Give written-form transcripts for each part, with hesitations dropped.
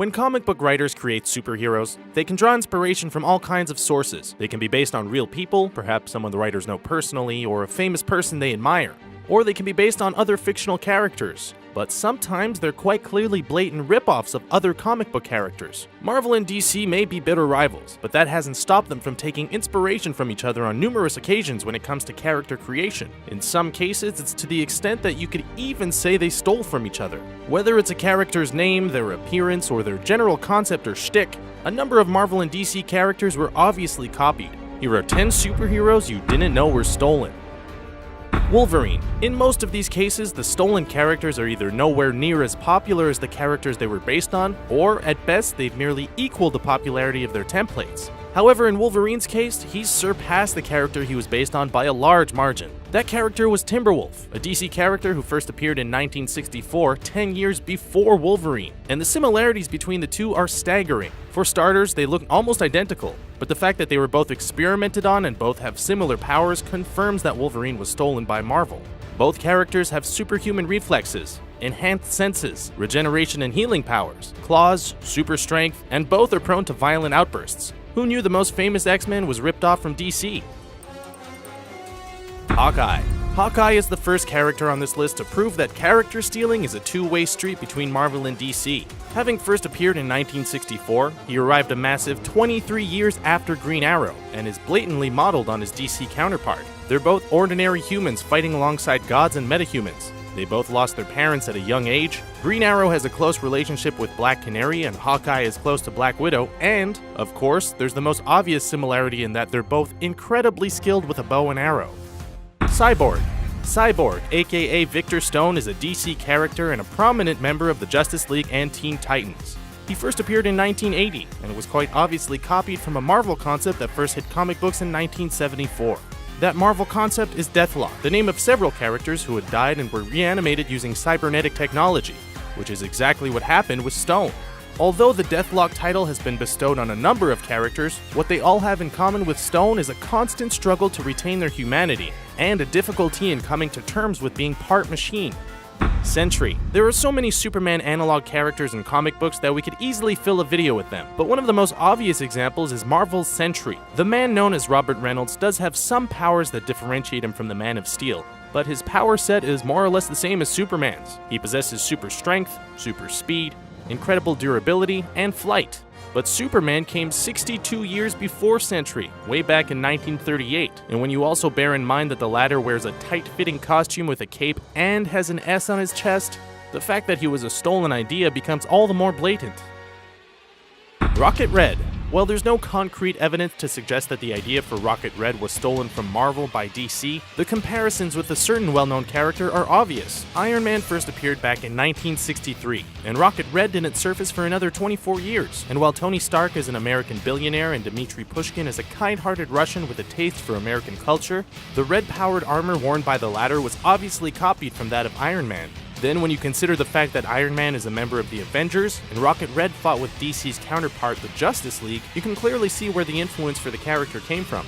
When comic book writers create superheroes, they can draw inspiration from all kinds of sources. They can be based on real people, perhaps someone the writers know personally, or a famous person they admire. Or they can be based on other fictional characters. But sometimes they're quite clearly blatant rip-offs of other comic book characters. Marvel and DC may be bitter rivals, but that hasn't stopped them from taking inspiration from each other on numerous occasions when it comes to character creation. In some cases, it's to the extent that you could even say they stole from each other. Whether it's a character's name, their appearance, or their general concept or shtick, a number of Marvel and DC characters were obviously copied. Here are 10 superheroes you didn't know were stolen. Wolverine. In most of these cases, the stolen characters are either nowhere near as popular as the characters they were based on, or at best, they've merely equaled the popularity of their templates. However, in Wolverine's case, he's surpassed the character he was based on by a large margin. That character was Timberwolf, a DC character who first appeared in 1964, 10 years before Wolverine, and the similarities between the two are staggering. For starters, they look almost identical, but the fact that they were both experimented on and both have similar powers confirms that Wolverine was stolen by Marvel. Both characters have superhuman reflexes, enhanced senses, regeneration and healing powers, claws, super strength, and both are prone to violent outbursts. Who knew the most famous X-Men was ripped off from DC? Hawkeye. Hawkeye is the first character on this list to prove that character stealing is a two-way street between Marvel and DC. Having first appeared in 1964, he arrived a massive 23 years after Green Arrow, and is blatantly modeled on his DC counterpart. They're both ordinary humans fighting alongside gods and metahumans. They both lost their parents at a young age. Green Arrow has a close relationship with Black Canary, and Hawkeye is close to Black Widow, and, of course, there's the most obvious similarity in that they're both incredibly skilled with a bow and arrow. Cyborg. Cyborg, aka Victor Stone, is a DC character and a prominent member of the Justice League and Teen Titans. He first appeared in 1980, and was quite obviously copied from a Marvel concept that first hit comic books in 1974. That Marvel concept is Deathlok, the name of several characters who had died and were reanimated using cybernetic technology, which is exactly what happened with Stone. Although the Deathlok title has been bestowed on a number of characters, what they all have in common with Stone is a constant struggle to retain their humanity, and a difficulty in coming to terms with being part machine. Sentry. There are so many Superman analog characters in comic books that we could easily fill a video with them, but one of the most obvious examples is Marvel's Sentry. The man known as Robert Reynolds does have some powers that differentiate him from the Man of Steel, but his power set is more or less the same as Superman's. He possesses super strength, super speed, incredible durability, and flight. But Superman came 62 years before Sentry, way back in 1938, and when you also bear in mind that the latter wears a tight-fitting costume with a cape and has an S on his chest, the fact that he was a stolen idea becomes all the more blatant. Rocket Red. While there's no concrete evidence to suggest that the idea for Rocket Red was stolen from Marvel by DC, the comparisons with a certain well-known character are obvious. Iron Man first appeared back in 1963, and Rocket Red didn't surface for another 24 years. And while Tony Stark is an American billionaire and Dmitry Pushkin is a kind-hearted Russian with a taste for American culture, the red-powered armor worn by the latter was obviously copied from that of Iron Man. Then when you consider the fact that Iron Man is a member of the Avengers, and Rocket Red fought with DC's counterpart, the Justice League, you can clearly see where the influence for the character came from.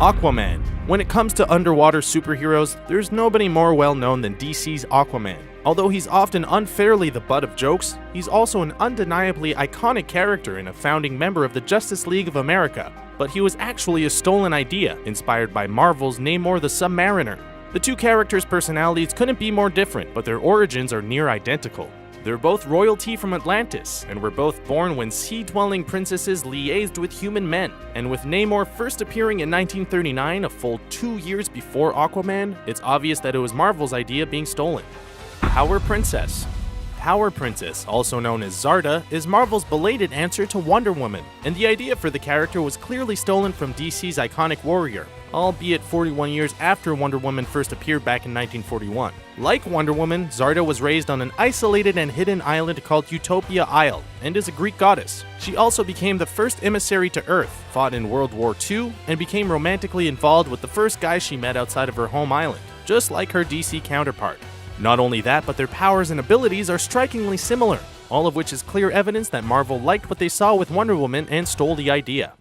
Aquaman. When it comes to underwater superheroes, there's nobody more well known than DC's Aquaman. Although he's often unfairly the butt of jokes, he's also an undeniably iconic character and a founding member of the Justice League of America. But he was actually a stolen idea, inspired by Marvel's Namor the Submariner. The two characters' personalities couldn't be more different, but their origins are near identical. They're both royalty from Atlantis, and were both born when sea-dwelling princesses liaised with human men. And with Namor first appearing in 1939, a full 2 years before Aquaman, it's obvious that it was Marvel's idea being stolen. Power Princess. Power Princess, also known as Zarda, is Marvel's belated answer to Wonder Woman, and the idea for the character was clearly stolen from DC's iconic warrior, albeit 41 years after Wonder Woman first appeared back in 1941. Like Wonder Woman, Zarda was raised on an isolated and hidden island called Utopia Isle, and is a Greek goddess. She also became the first emissary to Earth, fought in World War II, and became romantically involved with the first guy she met outside of her home island, just like her DC counterpart. Not only that, but their powers and abilities are strikingly similar, all of which is clear evidence that Marvel liked what they saw with Wonder Woman and stole the idea.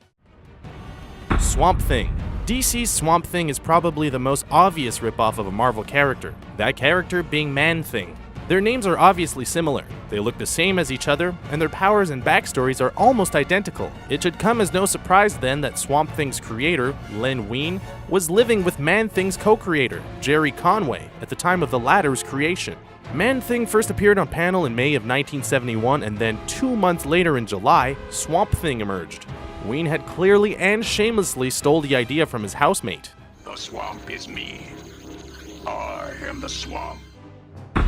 Swamp Thing. DC's Swamp Thing is probably the most obvious ripoff of a Marvel character, that character being Man-Thing. Their names are obviously similar, they look the same as each other, and their powers and backstories are almost identical. It should come as no surprise then that Swamp Thing's creator, Len Wein, was living with Man-Thing's co-creator, Jerry Conway, at the time of the latter's creation. Man-Thing first appeared on panel in May of 1971, and then 2 months later in July, Swamp Thing emerged. Wein had clearly and shamelessly stole the idea from his housemate. The swamp is me. I am the swamp.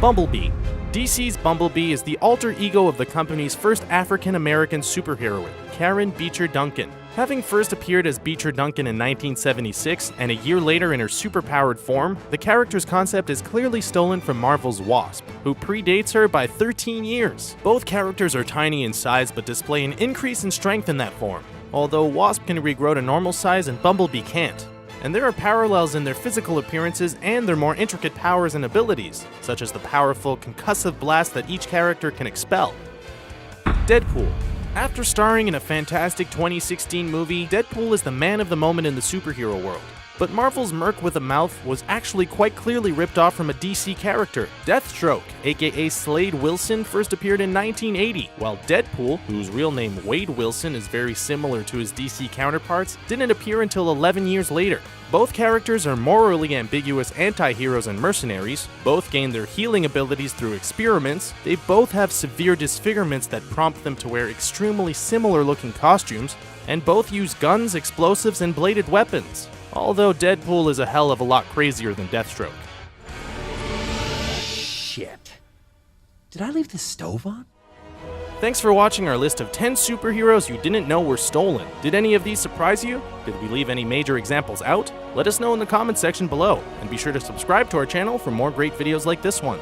Bumblebee. DC's Bumblebee is the alter ego of the company's first African-American superheroine, Karen Beecher Duncan. Having first appeared as Beecher Duncan in 1976 and a year later in her superpowered form, the character's concept is clearly stolen from Marvel's Wasp, who predates her by 13 years. Both characters are tiny in size but display an increase in strength in that form, although Wasp can regrow to normal size and Bumblebee can't. And there are parallels in their physical appearances and their more intricate powers and abilities, such as the powerful concussive blast that each character can expel. Deadpool. After starring in a fantastic 2016 movie, Deadpool is the man of the moment in the superhero world. But Marvel's Merc with a Mouth was actually quite clearly ripped off from a DC character. Deathstroke, aka Slade Wilson, first appeared in 1980, while Deadpool, whose real name Wade Wilson is very similar to his DC counterparts, didn't appear until 11 years later. Both characters are morally ambiguous anti-heroes and mercenaries, both gain their healing abilities through experiments, they both have severe disfigurements that prompt them to wear extremely similar looking costumes, and both use guns, explosives, and bladed weapons. Although Deadpool is a hell of a lot crazier than Deathstroke. Shit. Did I leave the stove on? Thanks for watching our list of 10 superheroes you didn't know were stolen. Did any of these surprise you? Did we leave any major examples out? Let us know in the comments section below, and be sure to subscribe to our channel for more great videos like this one.